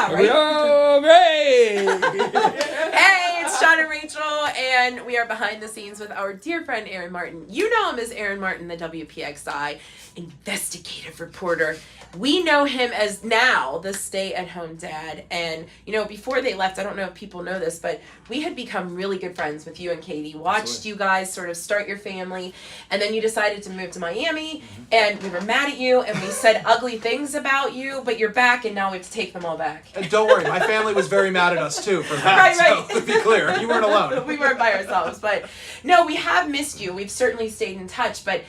Yeah, right? Oh, great! Hey, it's John and Rachel, and we are behind the scenes with our dear friend Aaron Martin. You know him as Aaron Martin, the WPXI investigative reporter. We know him as now the stay-at-home dad, and before they left, I don't know if people know this, but we had become really good friends with you and Katie. Watched you guys sort of start your family, and then you decided to move to Miami, and we were mad at you, and we said ugly things about you, but you're back, and now we have to take them all back. And don't worry, my family was very mad at us too for that. Right. So, to be clear, you weren't alone. We weren't by ourselves, but no, we have missed you. We've certainly stayed in touch, but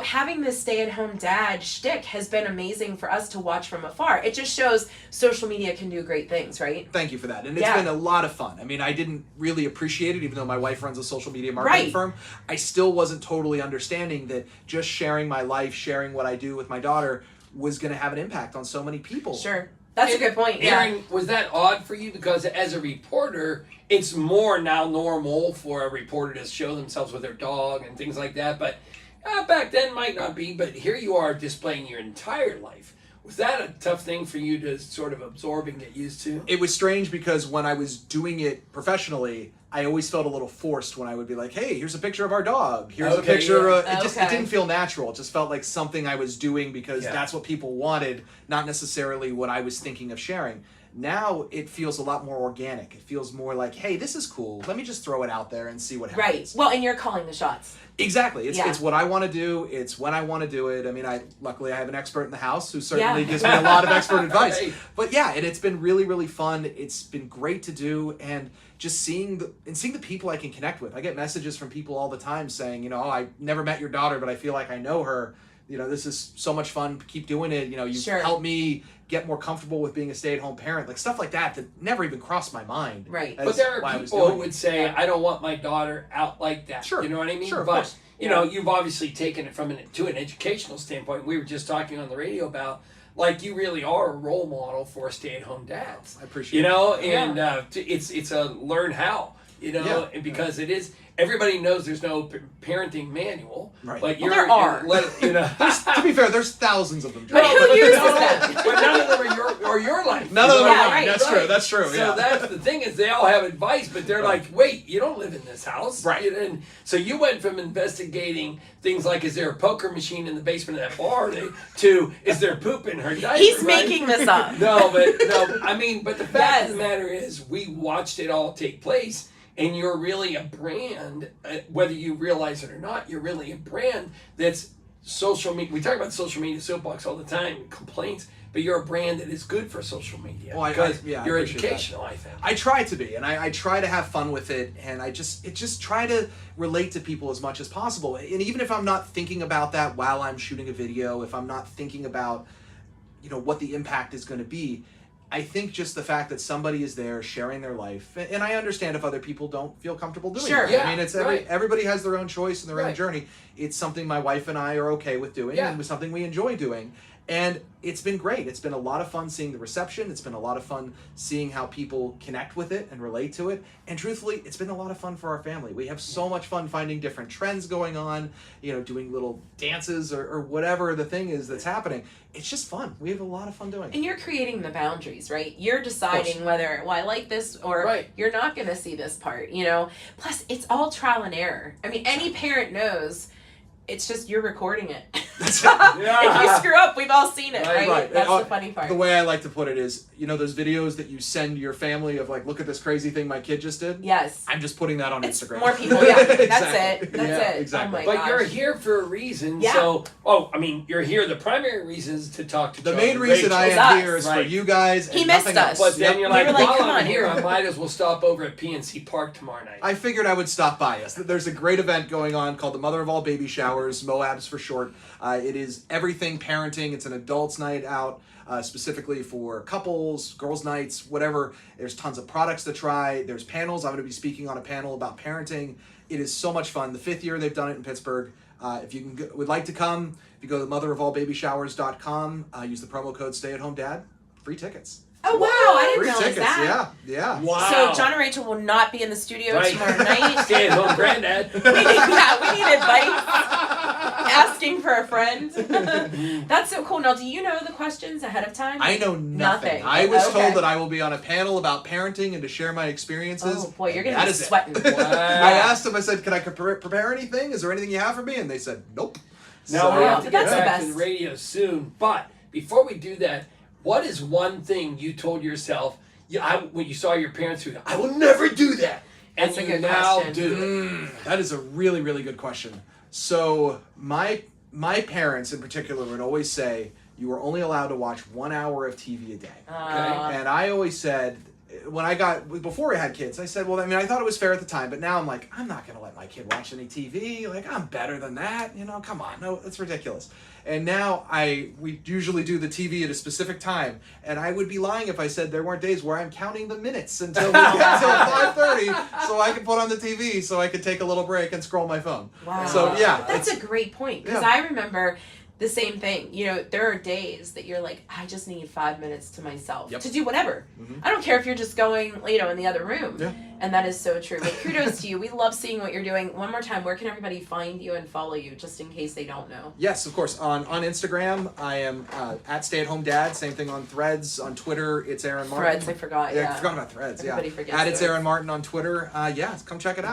having this stay-at-home dad shtick has been amazing for us to watch from afar. It just shows social media can do great things, right? Thank you for that. And it's been a lot of fun. I mean, I didn't really appreciate it, even though my wife runs a social media marketing firm. I still wasn't totally understanding that just sharing my life, sharing what I do with my daughter was going to have an impact on so many people. Sure. That's a good point. Aaron, was that odd for you? Because as a reporter, it's more now normal for a reporter to show themselves with their dog and things like that. But back then might not be. But here you are displaying your entire life. Was that a tough thing for you to sort of absorb and get used to? It was strange because when I was doing it professionally, I always felt a little forced when I would be like, hey, here's a picture of our dog. Here's a picture. It didn't feel natural. It just felt like something I was doing because that's what people wanted, not necessarily what I was thinking of sharing. Now it feels a lot more organic. It feels more like, hey, this is cool. Let me just throw it out there and see what happens. Right. Well, and you're calling the shots. Exactly. It's what I want to do. It's when I want to do it. I mean, luckily I have an expert in the house who certainly gives me a lot of expert advice. Right. But yeah, and it's been really, really fun. It's been great to do, and just seeing the people I can connect with. I get messages from people all the time saying, oh, I never met your daughter, but I feel like I know her. This is so much fun. Keep doing it. You've helped me get more comfortable with being a stay-at-home parent. Like stuff like that never even crossed my mind. Right. But there are people who would say, I don't want my daughter out like that. Sure. You know what I mean? Sure, of but, course. you've obviously taken it to an educational standpoint. We were just talking on the radio about, like, you really are a role model for stay-at-home dads. I appreciate it. And it's a learn how, and because it is... Everybody knows there's no parenting manual, right? But there are. To be fair, there's thousands of them. But who uses them? But none of them are your life. None of them are mine. Right. That's true. That's true. So that's the thing is they all have advice, but they're like, wait, you don't live in this house, right? And so you went from investigating things like, is there a poker machine in the basement of that bar, to is there poop in her diaper? He's making this up. No. I mean, but the fact of the matter is, we watched it all take place. And you're really a brand, whether you realize it or not, you're really a brand that's social media. We talk about social media soapbox all the time, complaints, but you're a brand that is good for social media. Well, because I you're appreciate educational, that. I think. I try to be, and I try to have fun with it, and I just try to relate to people as much as possible. And even if I'm not thinking about that while I'm shooting a video, if I'm not thinking about, what the impact is going to be, I think just the fact that somebody is there sharing their life, and I understand if other people don't feel comfortable doing it. Yeah, I mean, everybody has their own choice and their own journey. It's something my wife and I are okay with doing, and it's something we enjoy doing. And it's been great. It's been a lot of fun seeing the reception. It's been a lot of fun seeing how people connect with it and relate to it. And truthfully, it's been a lot of fun for our family. We have so much fun finding different trends going on, doing little dances or whatever the thing is that's happening. It's just fun. We have a lot of fun doing it. And you're creating the boundaries, right? You're deciding whether, I like this or you're not going to see this part, Plus, it's all trial and error. I mean, any parent knows it's just you're recording it. If you screw up, we've all seen it, right? That's the funny part. The way I like to put it is, those videos that you send your family of like, look at this crazy thing my kid just did? Yes. I'm just putting that on Instagram. More people, That's it. That's it. Exactly. Oh my But gosh. you're here for a reason, you're here. The primary reason is to talk to The John main and reason Rachel. I am here is for you guys. He and missed nothing us. else. But then you're like, like, while come I'm on, here, Aaron. I might as well stop over at PNC Park tomorrow night. I figured I would stop by us. There's a great event going on called the Mother of All Baby Showers, MOABs for short. It is everything parenting. It's an adults night out, specifically for couples, girls' nights, whatever. There's tons of products to try. There's panels. I'm going to be speaking on a panel about parenting. It is so much fun. The 5th year they've done it in Pittsburgh. If you would like to come, if you go to motherofallbabyshowers.com, use the promo code StayAtHomeDad, free tickets. Oh, wow. I didn't Free realize tickets, that. yeah. Wow. So John and Rachel will not be in the studio tomorrow night. Stay at home, granddad. We need advice. Ask asking for a friend. That's so cool. Now, do you know the questions ahead of time? I know nothing. I was told that I will be on a panel about parenting and to share my experiences. Oh boy, you're gonna That be is it. sweating. I asked them, I said, can I prepare anything? Is there anything you have for me? And they said, nope. Now So- we have to get That's the back to best. the radio soon. But before we do that, what is one thing you told yourself when you saw your parents do that? I will never do that. And That's a you good now question. do it. That is a really, really good question. So my parents in particular would always say, you were only allowed to watch 1 hour of TV a day. And I always said, before I had kids, I said, well, I mean, I thought it was fair at the time, but now I'm like, I'm not going to let my kid watch any TV. Like, I'm better than that. You know, come on. No, that's ridiculous. And now we usually do the TV at a specific time, and I would be lying if I said there weren't days where I'm counting the minutes until 5:30 so I can put on the TV so I could take a little break and scroll my phone. Wow. So, yeah. That's a great point, because Yeah. I remember the same thing. You know, there are days that you're like, I just need 5 minutes to myself Yep. to do whatever. Mhm. I don't care if you're just going, you know, in the other room. Yeah. And that is so true. But kudos to you. We love seeing what you're doing. One more time, where can everybody find you and follow you, just in case they don't know? Yes, of course. On Instagram, I am at Stay at Home Dad. Same thing on Threads. On Twitter, it's Aaron Martin. Threads, I forgot. Yeah, I forgot about Threads. Everybody yeah, forgets at it's Threads. Aaron Martin on Twitter. Yeah, come check it out.